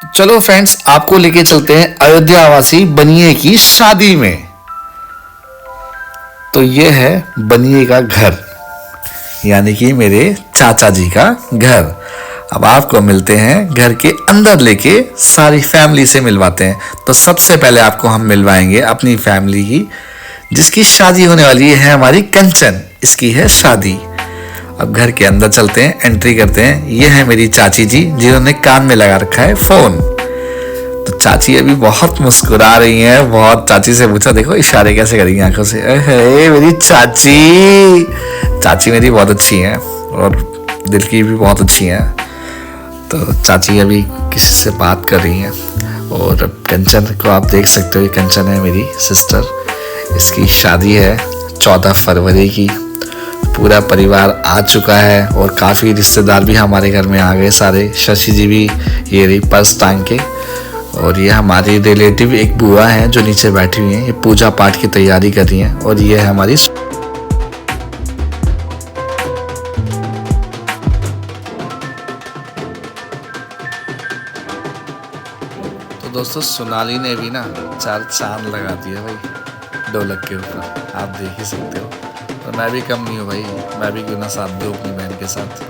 चलो फ्रेंड्स, आपको लेके चलते हैं अयोध्या वासी बनिए की शादी में। तो ये है बनिए का घर, यानी कि मेरे चाचा जी का घर। अब आपको मिलते हैं घर के अंदर, लेके सारी फैमिली से मिलवाते हैं। तो सबसे पहले आपको हम मिलवाएंगे अपनी फैमिली की, जिसकी शादी होने वाली है हमारी कंचन, इसकी है शादी। अब घर के अंदर चलते हैं, एंट्री करते हैं। ये है मेरी चाची जी, जिन्होंने कान में लगा रखा है फोन। तो चाची अभी बहुत मुस्कुरा रही हैं, बहुत। चाची से पूछा, देखो इशारे कैसे करेंगी आंखों से। अरे मेरी चाची, चाची मेरी बहुत अच्छी हैं और दिल की भी बहुत अच्छी हैं। तो चाची अभी किसी से बात कर रही हैं। और कंचन को आप देख सकते हो, ये कंचन है मेरी सिस्टर। इसकी शादी है 14 फरवरी की। पूरा परिवार आ चुका है और काफ़ी रिश्तेदार भी हमारे घर में आ गए सारे। शशि जी भी ये रही पर्स टांग के। और ये हमारी रिलेटिव एक बुआ हैं जो नीचे बैठी हुई हैं, ये पूजा पाठ की तैयारी कर रही हैं। और ये है हमारी तो दोस्तों, सोनाली ने भी ना 4 चांद लगा दिया भाई ढोलक के ऊपर, आप देख ही सकते हो। तो मैं भी कम नहीं हूँ भाई, मैं भी क्यों ना साथ दूँ अपनी बहन के साथ।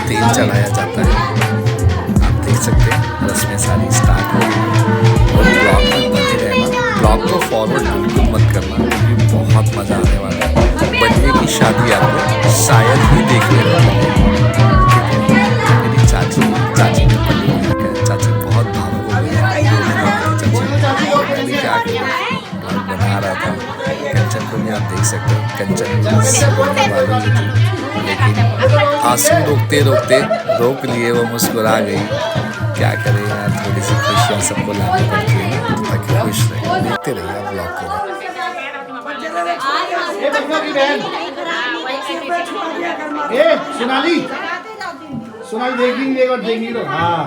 तेल चढ़ाया जाता है, आप देख सकते हैं। रस्में सारी स्टार्ट हो गई और ब्लॉग में बने रहना। ब्लॉग को फॉरवर्ड बिल्कुल मत करना, क्योंकि बहुत मज़ा आने वाला है। बनिए की शादी आपको शायद ही देखने को मिले। मेरी चाची तो पल्लू है, चाची बहुत भावुक हो गई है। चाची मैं भी क्या करूँ, बना रहा था। कंचन को भी आप देख सकते हो, कंचन बोलने वाली थी, लेकिन आंसू रोकते रोकते रोक लिए, वो मुस्कुरा गई। क्या करें यार, थोड़ी सी खुशियाँ सबको लानी पड़ती है ताकि खुश रहे। देखते रहिए आप ब्लॉग को। सोनाली, सोनाली देखेंगे एक बार, देखेंगे तो हाँ।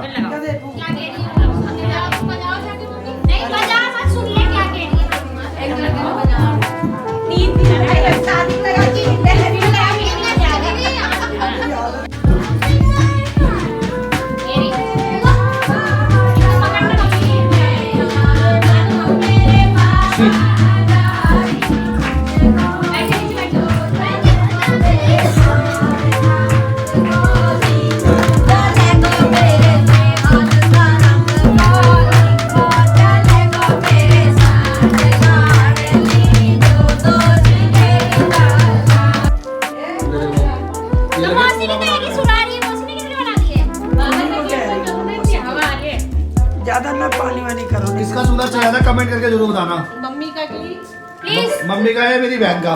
ज्यादा ना पानी वानी करो। किसका चूल्हा चाहिए था कमेंट करके जरूर बताना। मम्मी का प्लीज। मम्मी का है, मेरी बहन का।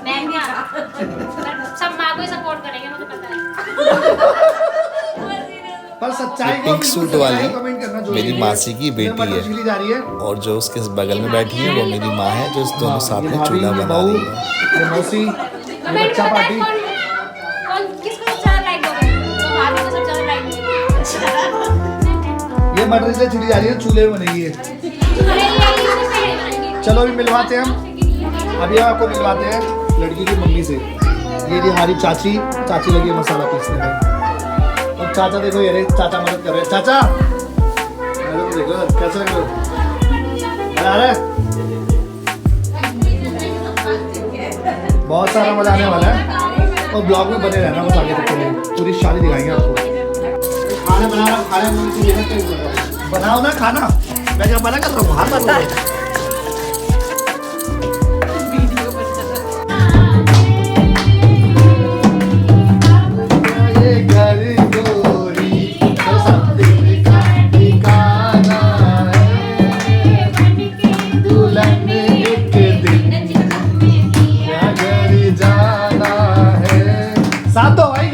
बहन का सब माँ को ही सपोर्ट करेंगे, मुझे पता है। पर सच्चाई को पिंक सूट वाली कमेंट करना जो मेरी मासी की बेटी है, और जो उसके बगल में बैठी है वो मेरी माँ है, जो इस दोनों साथ में चूल्हा बना रही है। ये मौसी, ये बच्चा पार्टी। किसको ज्यादा लाइक दोगे? तो भाभी को सबसे ज्यादा लाइक दोगे। ये मटर से छिड़ी जा रही है, चूल्हे में बनेगी। चलो अभी मिलवाते हैं हम। अभी आपको मिलवाते हैं लड़की की मम्मी से। ये जी हमारी चाची, चाची लगी है मसाला पीसने में। और चाचा देखो, ये चाचा मदद कर रहे हैं। चाचा देखो कैसे लग रहा है, बहुत सारा मजा आने वाला है। और ब्लॉग में बने रहना बस आगे तक के लिए, पूरी शादी दिखाएंगे आपको। खाना बना रहा, खाना बनाओ ना खाना। मैं क्या बना कर रहा हूँ, हाथ पता है। साथ दो भाई।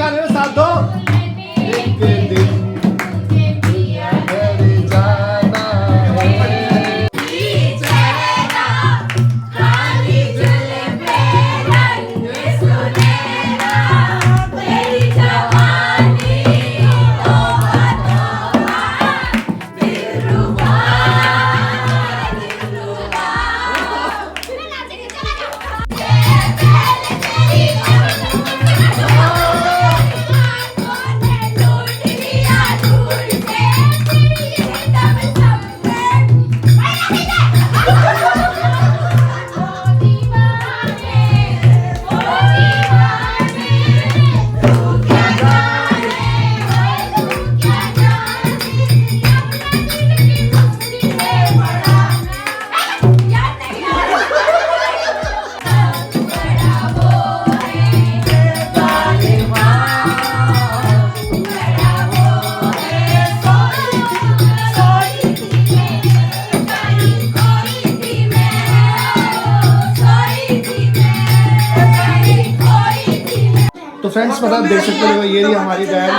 तो फ्रेंड्स मतलब देख सकते हो ये रही हमारी बहन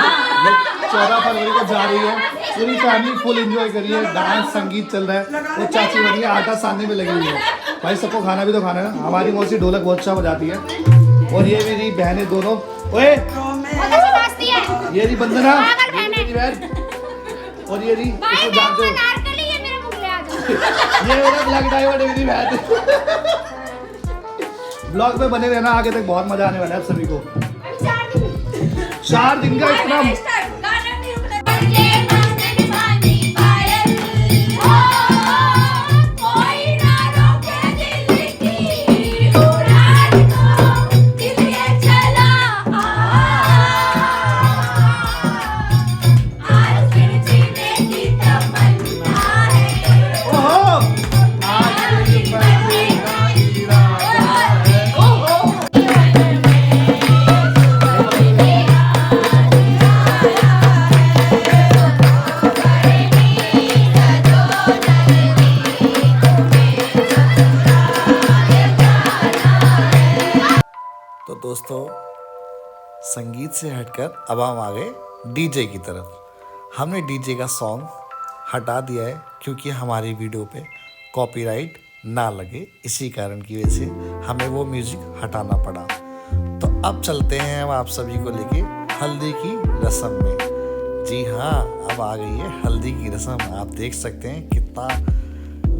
14 फरवरी को जा रही है, पूरी फैमिली फुल एंजॉय कर रही है, डांस संगीत चल रहा है। वो चाची बनी है आटा सानने में लगी हुई है, भाई सबको खाना भी तो खाना है ना। हमारी मौसी ढोलक बहुत अच्छा बजाती है। और ये मेरी बहनें दोनों, ओए ये रही वंदना, ये मेरी बहन, और ये रही इसको जानते हो ये मेरा ब्लैक डायमंड है मेरी बहन। ब्लॉग में बने रहना, आगे तक बहुत मजा आने वाला है आप सभी को। 4 दिन का इतना तो दोस्तों, संगीत से हटकर अब हम आ गए डीजे की तरफ। हमने डीजे का सॉन्ग हटा दिया है क्योंकि हमारी वीडियो पे कॉपीराइट ना लगे, इसी कारण की वजह से हमें वो म्यूजिक हटाना पड़ा। तो अब चलते हैं हम आप सभी को लेके हल्दी की रस्म में। जी हाँ, अब आ गई है हल्दी की रस्म। आप देख सकते हैं कितना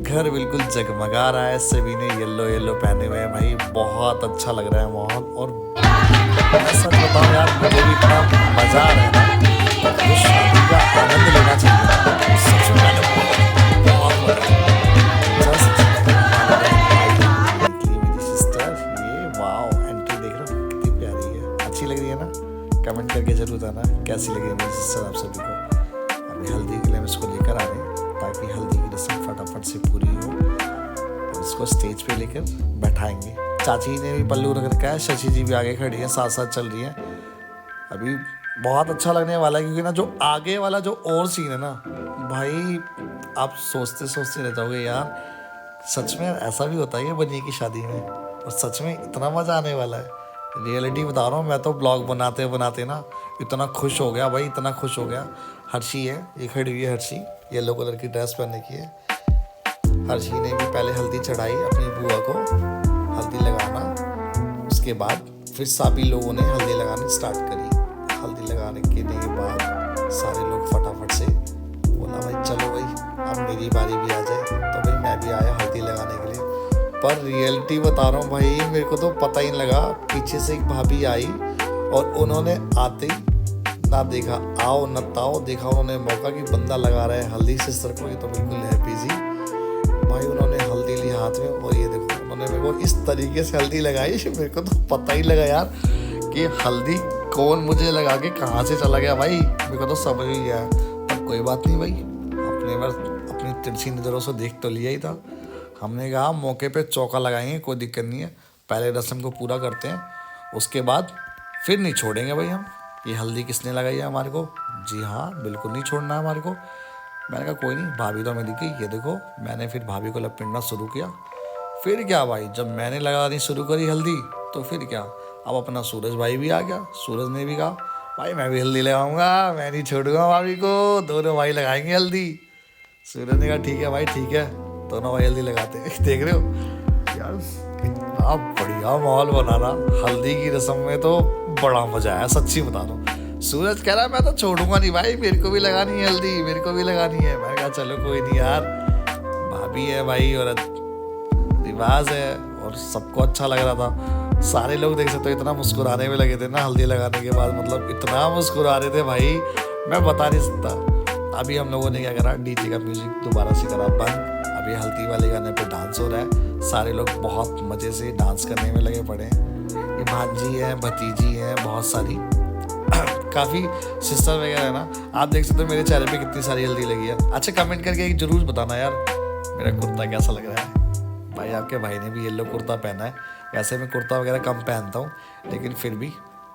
घर बिल्कुल जगमगा रहा है, सभी ने येलो येलो पहने हुए हैं। भाई बहुत अच्छा लग रहा है माहौल। और मैं सच बताऊं यार, मुझे भी इतना मजा आ रहा है ना, तो शादी का आनंद लेना चाहिए। सच में मैंने बहुत मजा आया। Just मेरी सिस्टर, ये वाओ एंट्री देख रहे हो कितनी प्यारी है, अच्छी लग रही है ना? कमेंट करके जरूर बताना कैसी लगी है मेरी सिस्टर आप सभी को। अभी हल्दी के लिए हम इसको लेकर आ रहे हैं ताकि हल्दी की रस्म फटाफट से पूरी हो और इसको स्टेज पे लेकर बैठाएंगे। चाची ने भी पल्लू रख रखा है, शशि जी भी आगे खड़ी है, साथ साथ चल रही है। अभी बहुत अच्छा लगने वाला है क्योंकि ना जो आगे वाला जो और सीन है ना भाई, आप सोचते सोचते रह जाओगे यार, सच में ऐसा भी होता है बनिए की शादी में। और सच में इतना मज़ा आने वाला है, रियलिटी बता रहा हूँ। मैं तो ब्लॉग बनाते बनाते ना इतना खुश हो गया भाई, इतना खुश हो गया। हर्षी है, ये खड़ी हुई है हर्षी, येलो कलर की ड्रेस पहनने की है। हर्षी ने भी पहले हल्दी चढ़ाई अपनी बुआ को, हल्दी लगाना। उसके बाद फिर सभी लोगों ने हल्दी लगानी स्टार्ट करी। हल्दी लगाने के बाद सारे लोग फटाफट से बोला भाई चलो भाई अब मेरी बारी भी आ जाए। तो भाई मैं भी आया हल्दी लगाने के लिए। पर रियलिटी बता रहा हूँ भाई, मेरे को तो पता ही नहीं लगा। पीछे से एक भाभी आई और उन्होंने आते ही ना देखा आओ न ताओ, देखा उन्होंने मौका कि बंदा लगा रहा है हल्दी सिस्टर को, ये तो बिल्कुल हैप्पी जी। भाई उन्होंने हल्दी ली हाथ में और ये देखो उन्होंने मेरे को इस तरीके से हल्दी लगाई, मेरे को तो पता ही लगा यार कि हल्दी कौन मुझे लगा के कहाँ से चला गया। भाई मेरे को तो समझ ही गया। पर कोई बात नहीं भाई, अपने बार अपनी तिरछी नज़रों से देख तो लिया ही था। हमने कहा मौके पे चौका लगाएंगे, कोई दिक्कत नहीं है, पहले रस्म को पूरा करते हैं, उसके बाद फिर नहीं छोड़ेंगे भाई हम। ये हल्दी किसने लगाई है हमारे को? जी हाँ, बिल्कुल नहीं छोड़ना है हमारे को। मैंने कहा कोई नहीं, भाभी तो मैं दिखी, ये देखो। मैंने फिर भाभी को लपेटना शुरू किया। फिर क्या भाई, जब मैंने लगानी शुरू करी हल्दी तो फिर क्या, अब अपना सूरज भाई भी आ गया। सूरज ने भी कहा भाई मैं भी हल्दी लगाऊंगा, मैं नहीं छोड़ूंगा भाभी को, दोनों भाई लगाएंगे हल्दी। सूरज ने कहा ठीक है भाई ठीक है, दोनों भाई हल्दी लगाते हैं। देख रहे हो यार, इतना बढ़िया माहौल बना रहा हल्दी की रस्म में, तो बड़ा मजा आया सच्ची बता रहा हूँ। सूरज कह रहा है मैं तो छोड़ूंगा नहीं भाई, मेरे को भी लगानी है हल्दी, मेरे को भी लगानी है। मैंने कहा चलो कोई नहीं यार, भाभी है भाई और रिवाज है और सबको अच्छा लग रहा था। सारे लोग देख सकते हो इतना मुस्कुराने में लगे थे ना हल्दी लगाने के बाद, मतलब इतना मुस्कुरा रहे थे भाई मैं बता नहीं सकता। अभी हम लोगों ने क्या करा, डीजे का म्यूजिक दोबारा से करा बंद। अभी हल्दी वाले गाने पे डांस हो रहा है, सारे लोग बहुत मज़े से डांस करने में लगे पड़े हैं। ये भांजी है, भतीजी है, बहुत सारी काफ़ी सिस्टर वगैरह है ना। आप देख सकते हो मेरे चेहरे पे कितनी सारी हल्दी लगी है। अच्छा कमेंट करके एक जरूर बताना यार मेरा कुर्ता कैसा लग रहा है। भाई आपके भाई ने भी येलो कुर्ता पहना है। वैसे मैं कुर्ता वगैरह कम पहनता हूँ, लेकिन फिर भी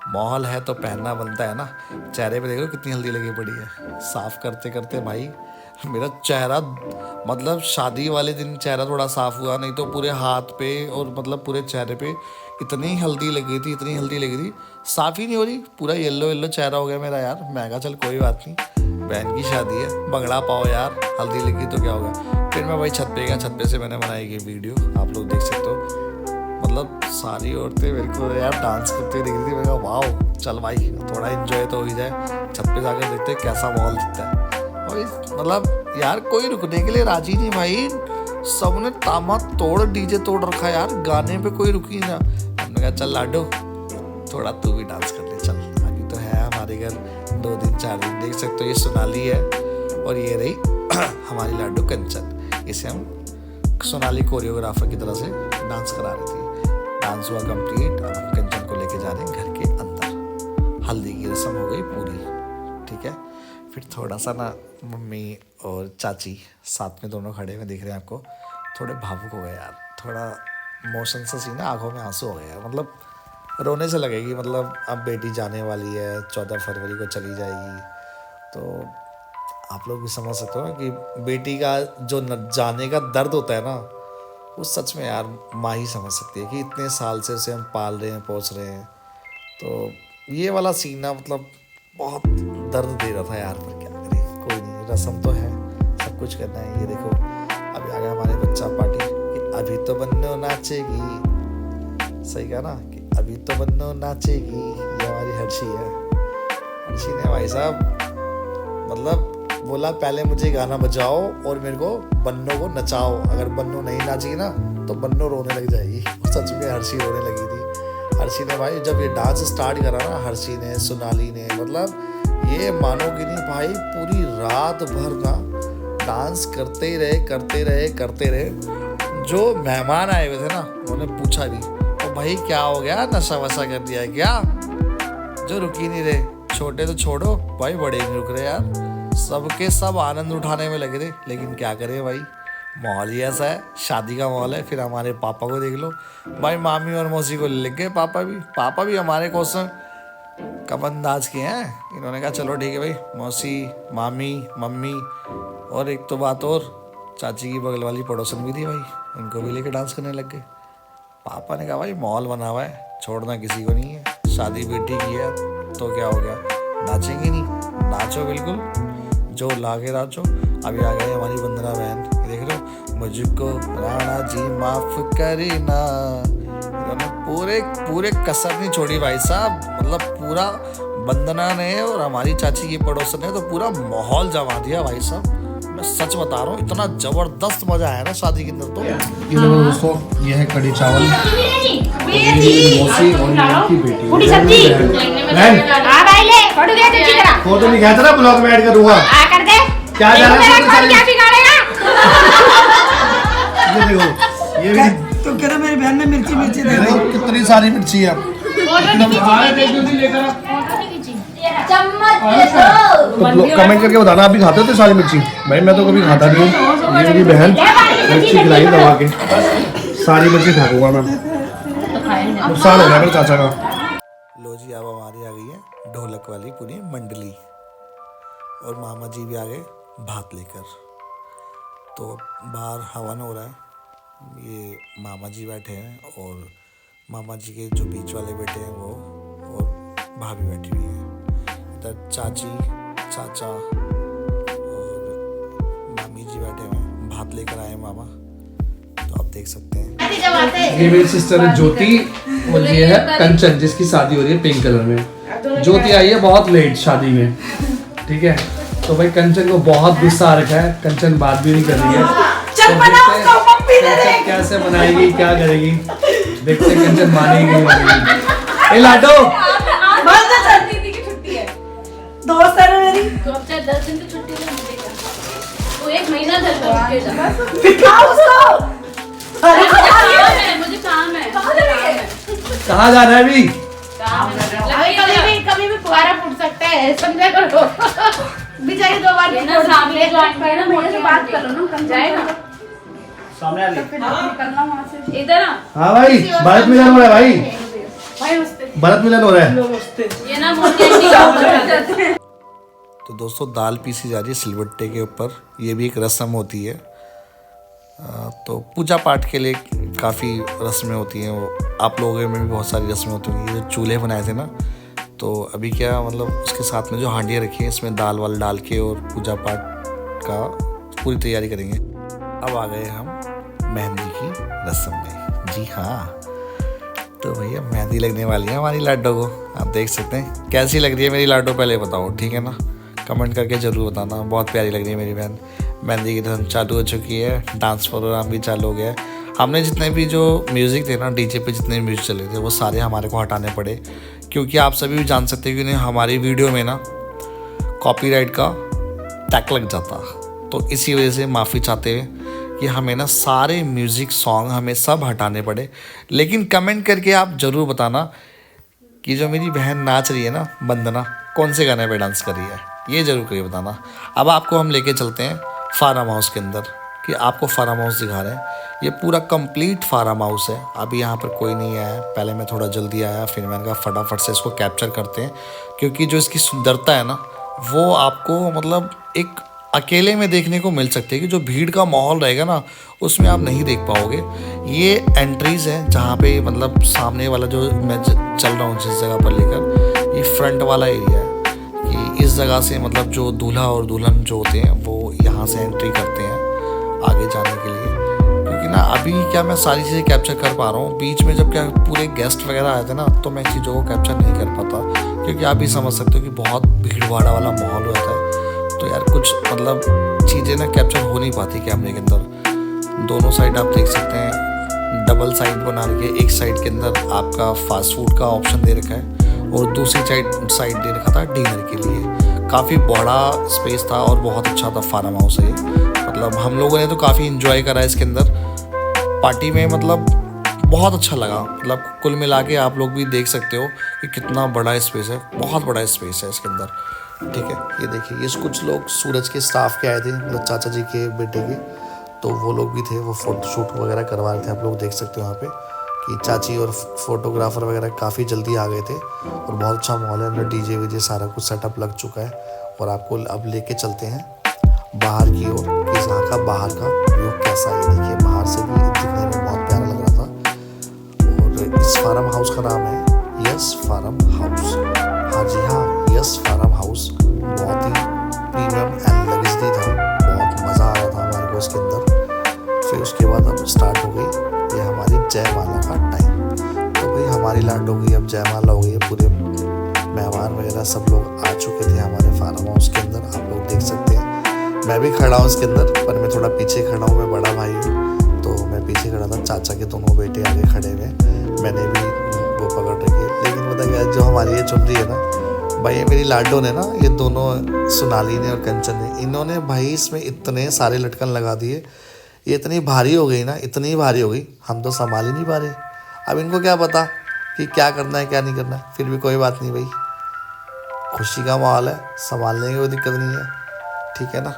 माहौल है तो पहनना बनता है ना। चेहरे पे देख लो कितनी हल्दी लगी पड़ी है। साफ़ करते करते भाई मेरा चेहरा, मतलब शादी वाले दिन चेहरा थोड़ा साफ़ हुआ, नहीं तो पूरे हाथ पे और मतलब पूरे चेहरे पे इतनी हल्दी लगी थी, इतनी हल्दी लगी थी, साफ ही नहीं हो रही, पूरा येलो येलो चेहरा हो गया मेरा यार। मैं कहा चल कोई बात नहीं, बहन की शादी है, बंगड़ा पाओ यार, हल्दी लगी तो क्या होगा। फिर मैं वही छत पे गया, छत पे से मैंने बनाई ये वीडियो, आप लोग देख सकते हो। मतलब सारी औरतें मेरे को यार डांस करते हुए दिख रही थी। मैंने कहा वाह चल भाई थोड़ा एंजॉय तो हो ही जाए, छत पे जाकर देखते हैं कैसा माहौल दिखता है। और मतलब यार कोई रुकने के लिए राजी नहीं भाई, सबने तामा तोड़ डीजे तोड़ रखा यार, गाने पे कोई रुकी ना। हमने कहा चल लाडो थोड़ा तू भी डांस कर ले चल, अभी तो है हमारे घर 2 दिन 4 दिन। देख सकते हो ये सोनाली है और ये रही हमारी लाडो कंचन। इसे हम सोनाली कोरियोग्राफर की तरह से डांस करा रही थी। डांस हुआ कंप्लीट, अब हम कंचन को लेके जा रहे हैं घर के अंदर। हल्दी की रस्म हो गई पूरी, ठीक है। फिर थोड़ा सा ना मम्मी और चाची साथ में दोनों खड़े हुए दिख रहे हैं आपको, थोड़े भावुक हो गए यार, थोड़ा मोशन से सी ना आंखों में आंसू हो गए यार। मतलब रोने से लगेगी, मतलब अब बेटी जाने वाली है, 14 फरवरी को चली जाएगी। तो आप लोग भी समझ सकते हो ना कि बेटी का जो जाने का दर्द होता है ना, वो सच में यार माँ ही समझ सकती है कि इतने साल से उसे हम पाल रहे हैं, पोस रहे हैं। तो ये वाला सीन ना मतलब बहुत दर्द दे रहा था यार, पर क्या करें, कोई नहीं, रस्म तो है, सब कुछ करना है। ये देखो अभी आ गया हमारे बच्चा पार्टी कि अभी तो बन्नो नाचेगी, सही कहा ना कि अभी तो बन्नो नाचेगी। ये हमारी हर्षी है, हर्षी ने भाई साहब मतलब बोला पहले मुझे गाना बजाओ और मेरे को बन्नो को नचाओ, अगर बन्नो नहीं नाचेगी ना तो बन्नो रोने लग जाएगी। और सच में हर्षी रोने लगी थी। हर्षी ने भाई जब ये डांस स्टार्ट करा ना, हर्षी ने सोनाली ने, मतलब ये मानोगे नहीं भाई, पूरी रात भर ना डांस करते ही रहे करते रहे करते रहे। जो मेहमान आए हुए थे ना उन्होंने पूछा भी तो भाई क्या हो गया, नशा वशा कर दिया है क्या? जो रुक ही नहीं रहे, छोटे तो छोड़ो भाई, बड़े नहीं रुक रहे यार, सबके सब आनंद उठाने में लगे थे। लेकिन क्या करें भाई, माहौल ही ऐसा है, शादी का माहौल है। फिर हमारे पापा को देख लो भाई, मामी और मौसी को ले गए पापा भी हमारे क्वेश्चन कब अंदाज के हैं। इन्होंने कहा चलो ठीक है भाई, मौसी मामी मम्मी, और एक तो बात और, चाची की बगल वाली पड़ोसन भी थी भाई, उनको भी लेके डांस करने लग गए। पापा ने कहा भाई माहौल बना हुआ है, छोड़ना किसी को नहीं है, शादी बेटी की है तो क्या हो गया, नाचेंगे नहीं, नाचो बिल्कुल, जो लागे नाचो। अभी आ गई हमारी वंदना बहन, देख रहे हो, मुझको राणा जी माफ करना। इन्होंने पूरे कसर नहीं छोड़ी भाई साहब, मतलब पूरा वंदना ने और हमारी चाची की पड़ोसन ने तो पूरा माहौल जमा दिया भाई साहब। मैं सच बता रहा हूँ, इतना जबरदस्त मजा आया ना शादी के अंदर। तो ये देखो दोस्तों, ये है कढ़ी चावल, मौसी और इनकी बेटी पूरी सब्जी आ भाई ले फोटो दे अच्छी तरह, फोटो नहीं खींच रहा, ब्लॉग में ऐड करूंगा, आ कर दे क्या जा रहा है, क्या बिगाड़ेगा। ये देखो, ये भी तो कह रहा मेरी बहन ने मिर्ची मिर्ची दे दी। देखो कितनी सारी मिर्ची है। तो कमेंट करके बताना आप भी खाते हो सारी मिर्ची? भाई मैं तो कभी खाता नहीं हूँ, ये मेरी बहन मिर्ची खिलाई दबा के, सारी मिर्ची फेंकूंगा मैं, नुकसान हो गया मेरे चाचा का। लो जी अब हमारी आ गई है ढोलक वाली पूरी मंडली, और मामा जी भी आ गए भात लेकर। तो बाहर हवन हो रहा है, ये मामा जी बैठे हैं और मामा जी के जो बीच वाले बेटे हैं वो, और भाभी बैठी हुई है। इधर चाची चाचा और मामी जी बैठे हुए हैं, भात लेकर आए मामा, तो आप देख सकते हैं। ये मेरी सिस्टर है ज्योति, और ये है कंचन जिसकी शादी हो रही है पिंक कलर में। ज्योति आई है बहुत लेट शादी में, ठीक है। तो भाई कंचन को बहुत गुस्सा आ रखा है, कंचन बात भी नहीं कर रही है, तो कैसे बनाएगी क्या करेगी, देखते हैं कंचन मानेगी नहीं मानेगी। ए लाडो दोस्त है ना मेरी, 10 दिन की छुट्टी में मिलेगा, वो 1 महीना घर पर रुकेगा। मुझे काम है कहाँ जा रहा है अभी? कभी भी पुकारा फूट सकता है, समझा करो। बेचारी 2 बार ना सामने ज्वाइन करना, मेरे से बात कर लो ना, कम जाएगा सामने आ निकलना वहां से इधर। हाँ भाई भारत मिलन हो रहा है भाई उस पे भारत मिलन हो रहा है। ये ना मोटी तो दोस्तों दाल पीसी जा रही है सिलबट्टे के ऊपर, ये भी एक रस्म होती है। तो पूजा पाठ के लिए काफ़ी रस्में होती हैं, वो आप लोगों में भी बहुत सारी रस्में होती हैं। ये जो चूल्हे बनाए थे ना, तो अभी क्या मतलब उसके साथ में जो हांडियाँ रखी हैं इसमें दाल वाल डाल के और पूजा पाठ का पूरी तैयारी करेंगे। अब आ गए हम मेहंदी की रस्म में। जी हाँ, तो भैया मेहंदी लगने वाली है हमारी लाडो को। आप देख सकते हैं कैसी लग रही है मेरी लाडो, पहले बताओ, ठीक है ना? कमेंट करके ज़रूर बताना। बहुत प्यारी लग रही है मेरी बहन। मेहंदी की रस्म चालू हो चुकी है, डांस प्रोग्राम भी चालू हो गया है। हमने जितने भी जो म्यूज़िक थे ना, डीजे पे जितने म्यूज़िक चले थे वो सारे हमारे को हटाने पड़े, क्योंकि आप सभी भी जान सकते हैं कि हमारी वीडियो में ना कॉपीराइट का टैग लग जाता। तो इसी वजह से माफ़ी चाहते हुए कि हमें ना सारे म्यूज़िक सॉन्ग हमें सब हटाने पड़े। लेकिन कमेंट करके आप ज़रूर बताना कि जो मेरी बहन नाच रही है ना, वंदना, कौन से गाने पे डांस कर रही है, ये ज़रूर करके बताना। अब आपको हम लेके चलते हैं फार्म हाउस के अंदर, कि आपको फार्म हाउस दिखा रहे हैं। ये पूरा कंप्लीट फार्म हाउस है। अभी यहाँ पर कोई नहीं आया। पहले मैं थोड़ा जल्दी आया, फिर मैंने कहा फटाफट से इसको कैप्चर करते हैं, क्योंकि जो इसकी सुंदरता है ना, वो आपको मतलब एक अकेले में देखने को मिल सकती है, कि जो भीड़ का माहौल रहेगा ना उसमें आप नहीं देख पाओगे। ये एंट्रीज़ है जहाँ पे मतलब सामने वाला जो मैं चल रहा हूँ जिस जगह पर लेकर, ये फ्रंट वाला एरिया है, कि इस जगह से मतलब जो दूल्हा और दुल्हन जो होते हैं वो यहाँ से एंट्री करते हैं आगे जाने के लिए। क्योंकि ना अभी क्या मैं सारी चीज़ें कैप्चर कर पा रहा हूँ, बीच में जब क्या पूरे गेस्ट वगैरह आए थे ना, तो मैं चीज़ों को कैप्चर नहीं कर पाता, क्योंकि आप भी समझ सकते हो कि बहुत भीड़ भाड़ा वाला माहौल होता है। तो यार कुछ मतलब चीज़ें ना कैप्चर हो नहीं पाती कैमरे के अंदर। दोनों साइड आप देख सकते हैं, डबल साइड बना के, एक साइड के अंदर आपका फास्ट फूड का ऑप्शन दे रखा है और दूसरी साइड दे रखा था डिनर के लिए। काफ़ी बड़ा स्पेस था और बहुत अच्छा था फार्म हाउस है। मतलब हम लोगों ने तो काफ़ी इन्जॉय करा इसके अंदर पार्टी में, मतलब बहुत अच्छा लगा। मतलब कुल मिला के आप लोग भी देख सकते हो कि कितना बड़ा स्पेस है, बहुत बड़ा स्पेस है इसके अंदर, ठीक है। ये देखिए, ये कुछ लोग सूरज के स्टाफ के आए थे, मतलब चाचा जी के बेटे के, तो वो लोग भी थे, वो फ़ोटो शूट वगैरह करवा रहे थे। आप लोग देख सकते हो यहाँ पे कि चाची और फोटोग्राफर वगैरह काफ़ी जल्दी आ गए थे और बहुत अच्छा माहौल है। अंदर डीजे वीजे सारा कुछ सेटअप लग चुका है। और आपको अब लेके चलते हैं बाहर की ओर, कि यहाँ का बाहर का व्यू कैसा है। देखिए, बाहर से भी दिखने में बहुत प्यारा लग रहा था। और इस फार्म हाउस का नाम है यस फार्म हाउस। हाँ जी हाँ, यस फार्म हाउस बहुत ही प्रीमियम एंड लग्जरी था। बहुत मज़ा आ रहा था हमारे को इसके अंदर। फिर उसके बाद अब स्टार्ट हो गई ये हमारी जयमाला का टाइम। तो भाई हमारी लाडो की अब जयमाला हो गई है। पूरे मेहमान वगैरह सब लोग आ चुके थे हमारे फार्म हाउस के अंदर, आप लोग देख सकते हैं। मैं भी खड़ा हूँ इसके अंदर, पर मैं थोड़ा पीछे खड़ा हूँ, मैं बड़ा भाई हूँ तो मैं पीछे खड़ा था। चाचा के दोनों बेटे आगे खड़े हुए, मैंने भी वो पकड़ रखी है। लेकिन पता क्या, जो हमारी ये चुन रही है ना भाई, ये मेरी लाडो ने ना, ये दोनों सोनाली ने और कंचन ने, इन्होंने भाई इसमें इतने सारे लटकन लगा दिए। ये इतनी भारी हो गई ना, इतनी भारी हो गई, हम तो संभाल ही नहीं पा रहे। अब इनको क्या पता कि क्या करना है क्या नहीं करना है। फिर भी कोई बात नहीं भाई, खुशी का माहौल है, संभालने की कोई दिक्कत नहीं है, ठीक है ना।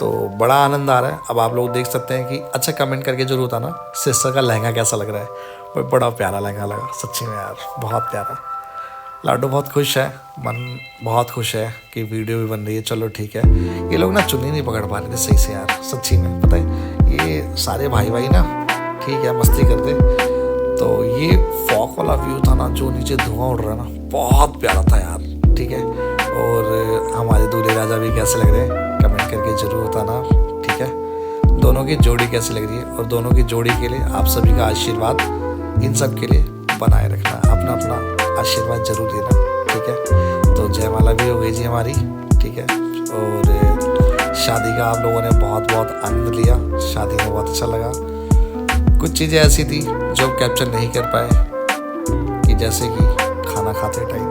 तो बड़ा आनंद आ रहा है। अब आप लोग देख सकते हैं कि अच्छा कमेंट करके जरूर बताना सिस्टर का लहंगा कैसा लग रहा है। बड़ा प्यारा लहंगा लगा सच्ची में यार, बहुत प्यारा। लाडो बहुत खुश है, मन बहुत खुश है कि वीडियो भी बन रही है। चलो ठीक है। ये लोग ना चुन्नी नहीं पकड़ पा रहे थे सही से यार, सच्ची में। पता है ये सारे भाई ना, ठीक है, मस्ती करते। तो ये फॉग वाला व्यू था ना, जो नीचे धुआं उड़ रहा है ना, बहुत प्यारा था यार, ठीक है। और हमारे दूल्हे राजा भी कैसे लग रहे हैं कमेंट करके ज़रूर बताना, ठीक है। दोनों की जोड़ी कैसी लग रही है, और दोनों की जोड़ी के लिए आप सभी का आशीर्वाद इन सब के लिए बनाए रखना, अपना अपना आशीर्वाद जरूर देना, ठीक है। तो जयमाला भी हो गई जी हमारी, ठीक है। और शादी का आप लोगों ने बहुत बहुत आनंद लिया, शादी में बहुत अच्छा लगा। कुछ चीज़ें ऐसी थी जो कैप्चर नहीं कर पाए, कि जैसे कि खाना खाते टाइम,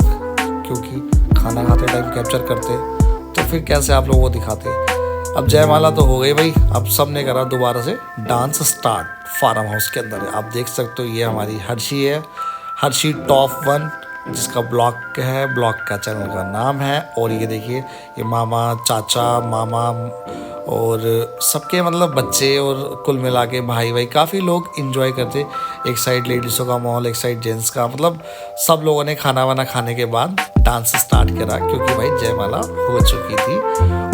क्योंकि खाना खाते टाइम कैप्चर करते तो फिर कैसे आप लोगों को दिखाते। अब जयमाला तो हो गई भाई, अब सब ने करा दोबारा से डांस स्टार्ट फार्म हाउस के अंदर। आप देख सकते हो ये हमारी हर्षी है, हर्षी टॉप 1, जिसका ब्लॉग है, ब्लॉग का चैनल का नाम है। और ये देखिए, ये मामा, चाचा, मामा और सबके मतलब बच्चे और कुल मिला के भाई काफ़ी लोग इंजॉय करते। एक साइड लेडीज़ों का माहौल, एक साइड जेंट्स का, मतलब सब लोगों ने खाना वाना खाने के बाद डांस स्टार्ट करा, क्योंकि भाई जयमाला हो चुकी थी।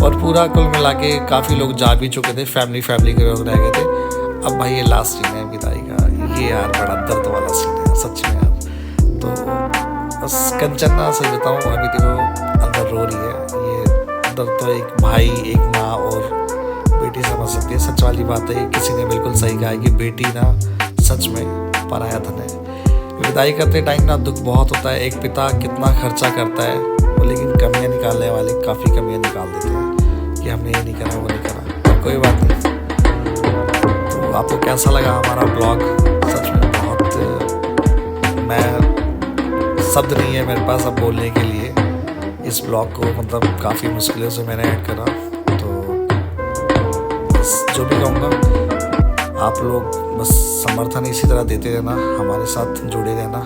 और पूरा कुल मिला के काफ़ी लोग जा भी चुके थे, फैमिली के लोग रह गए थे। अब भाई ये लास्ट सीन है विदाई का, ये यार बड़ा दर्द वाला सीन है सच में यार। तो बस कंचन ना सच बताऊँ अभी देखो अंदर रो रही है। ये दर्द तो एक भाई एक माँ और बेटी समझ सकती है। सच वाली बात है, किसी ने बिल्कुल सही कहा है कि बेटी ना सच में पराया धन है। विदाई करते टाइम ना दुख बहुत होता है। एक पिता कितना खर्चा करता है वो, लेकिन कमियां निकालने वाले काफ़ी कमियां निकाल देते हैं कि हमने ये नहीं करा वो नहीं करा। कोई बात नहीं। तो आपको कैसा लगा हमारा ब्लॉग? सच में बहुत, मैं शब्द नहीं है मेरे पास अब बोलने के लिए इस ब्लॉग को, मतलब काफ़ी मुश्किलों से मैंने ऐड करा। तो बस जो भी कहूँगा आप लोग बस समर्थन इसी तरह देते रहना, हमारे साथ जुड़े रहना।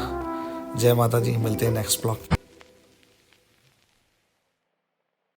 जय माता जी, मिलते हैं नेक्स्ट ब्लॉग।